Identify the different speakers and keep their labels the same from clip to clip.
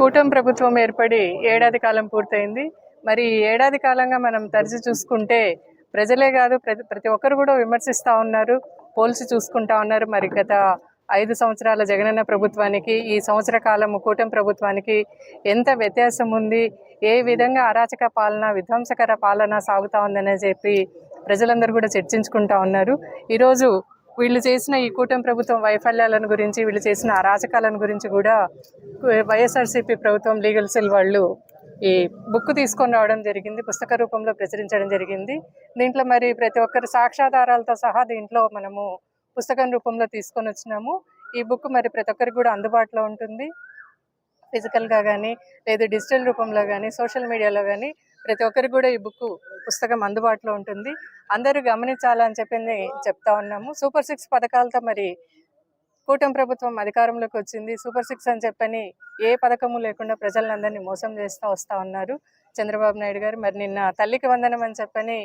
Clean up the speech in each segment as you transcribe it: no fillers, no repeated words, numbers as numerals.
Speaker 1: కూటమి ప్రభుత్వం ఏర్పడి ఏడాది కాలం పూర్తయింది. మరి ఈ ఏడాది కాలంగా మనం తరచి చూసుకుంటే ప్రజలే కాదు ప్రతి ఒక్కరు కూడా విమర్శిస్తూ ఉన్నారు, పోల్చి చూసుకుంటా ఉన్నారు. మరి గత 5 సంవత్సరాల జగనన్న ప్రభుత్వానికి ఈ సంవత్సర కాలము కూటమి ప్రభుత్వానికి ఎంత వ్యత్యాసం ఉంది, ఏ విధంగా అరాచక పాలన, విధ్వంసకర పాలన సాగుతూ ఉందని చెప్పి ప్రజలందరూ కూడా చర్చించుకుంటా ఉన్నారు. ఈరోజు వీళ్ళు చేసిన ఈ కూటమి ప్రభుత్వం వైఫల్యాలను గురించి, వీళ్ళు చేసిన అరాచకాలను గురించి కూడా వైఎస్ఆర్సీపీ ప్రభుత్వం లీగల్ సెల్ వాళ్ళు ఈ బుక్ తీసుకొని రావడం జరిగింది, పుస్తక రూపంలో ప్రచురించడం జరిగింది. దీంట్లో మరి ప్రతి ఒక్కరి సాక్ష్యాధారాలతో సహా దీంట్లో మనము పుస్తకం రూపంలో తీసుకొని వచ్చినాము. ఈ బుక్ మరి ప్రతి ఒక్కరికి కూడా అందుబాటులో ఉంటుంది, ఫిజికల్గా కానీ లేదు డిజిటల్ రూపంలో కానీ సోషల్ మీడియాలో కానీ ప్రతి ఒక్కరికి కూడా ఈ పుస్తకం అందుబాటులో ఉంటుంది. అందరూ గమనించాలని చెప్తా ఉన్నాము. సూపర్ 6 పథకాలతో మరి కూటమి ప్రభుత్వం అధికారంలోకి వచ్చింది. సూపర్ 6 అని చెప్పని ఏ పథకము లేకుండా ప్రజలందరినీ మోసం చేస్తూ వస్తూ ఉన్నారు చంద్రబాబు నాయుడు గారు. మరి నిన్న తల్లికి వందనం అని చెప్పని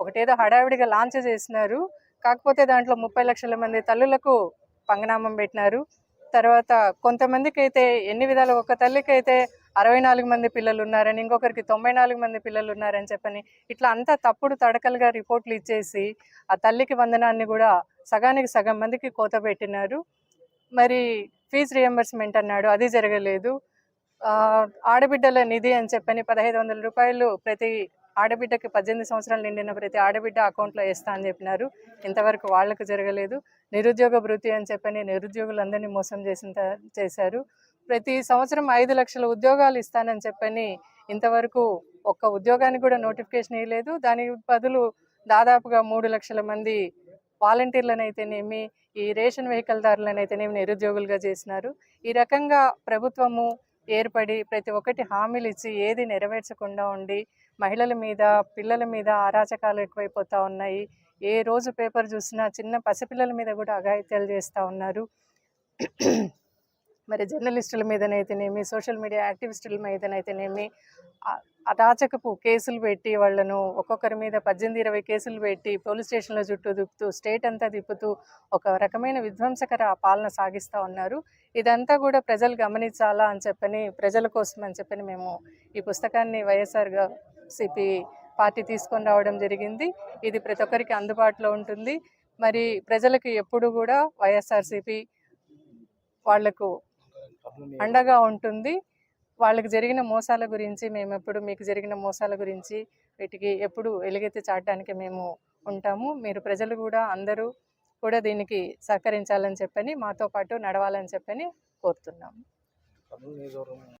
Speaker 1: ఒకటేదో హడావిడిగా లాంచ్ చేసినారు. కాకపోతే దాంట్లో 30 లక్షల మంది తల్లులకు పంగనామం పెట్టినారు. తర్వాత కొంతమందికి అయితే ఎన్ని విధాలు, ఒక తల్లికి అయితే 64 మంది పిల్లలు ఉన్నారని, ఇంకొకరికి 94 మంది పిల్లలు ఉన్నారని చెప్పని ఇట్లా అంతా తప్పుడు తడకలుగా రిపోర్ట్లు ఇచ్చేసి ఆ తల్లికి వందనాన్ని కూడా సగానికి సగం మందికి కోత పెట్టినారు. మరి ఫీజు రియంబర్స్మెంట్ అన్నాడు, అది జరగలేదు. ఆడబిడ్డల నిధి అని చెప్పని 1500 రూపాయలు ప్రతి ఆడబిడ్డకి 18 సంవత్సరాలు నిండిన ప్రతి ఆడబిడ్డ అకౌంట్లో వేస్తా అని చెప్పినారు, ఇంతవరకు వాళ్లకు జరగలేదు. నిరుద్యోగ భృతి అని చెప్పని నిరుద్యోగులందరినీ మోసం చేశారు. ప్రతి సంవత్సరం 5 లక్షల ఉద్యోగాలు ఇస్తానని చెప్పని ఇంతవరకు ఒక్క ఉద్యోగానికి కూడా నోటిఫికేషన్ ఇవ్వలేదు. దానికి బదులు దాదాపుగా 3 లక్షల మంది వాలంటీర్లనైతేనేమి, ఈ రేషన్ వెహికల్ దారులనైతేనేమి నిరుద్యోగులుగా చేసినారు. ఈ రకంగా ప్రభుత్వము ఏర్పడి ప్రతి ఒక్కటి హామీలు ఇచ్చి ఏది నెరవేర్చకుండా ఉండి మహిళల మీద, పిల్లల మీద అరాచకాలు ఎక్కువైపోతూ ఉన్నాయి. ఏ రోజు పేపర్ చూసినా చిన్న పసిపిల్లల మీద కూడా అఘాయిత్యాలు చేస్తూ ఉన్నారు. మరి జర్నలిస్టుల మీదనైతేనేమి, సోషల్ మీడియా యాక్టివిస్టుల మీదనైతేనేమి అరాచకపు కేసులు పెట్టి వాళ్ళను ఒక్కొక్కరి మీద 18-20 కేసులు పెట్టి పోలీస్ స్టేషన్ల చుట్టూ తిప్పుతూ, స్టేట్ అంతా తిప్పుతూ ఒక రకమైన విధ్వంసకర పాలన సాగిస్తూ ఉన్నారు. ఇదంతా కూడా ప్రజలు గమనించాలా అని చెప్పని, ప్రజల కోసం అని చెప్పని మేము ఈ పుస్తకాన్ని వైఎస్ఆర్సీపీ పార్టీ తీసుకొని రావడం జరిగింది. ఇది ప్రతి ఒక్కరికి అందుబాటులో ఉంటుంది. మరి ప్రజలకు ఎప్పుడు కూడా వైఎస్ఆర్సీపీ వాళ్లకు అండగా ఉంటుంది. వాళ్ళకి జరిగిన మోసాల గురించి మేము ఎప్పుడు, మీకు జరిగిన మోసాల గురించి వీటికి ఎప్పుడు ఎలుగెత్తి చాటడానికి మేము ఉంటాము. మీరు ప్రజలు కూడా అందరూ కూడా దీనికి సహకరించాలని చెప్పని, మాతో పాటు నడవాలని చెప్పని కోరుతున్నాము.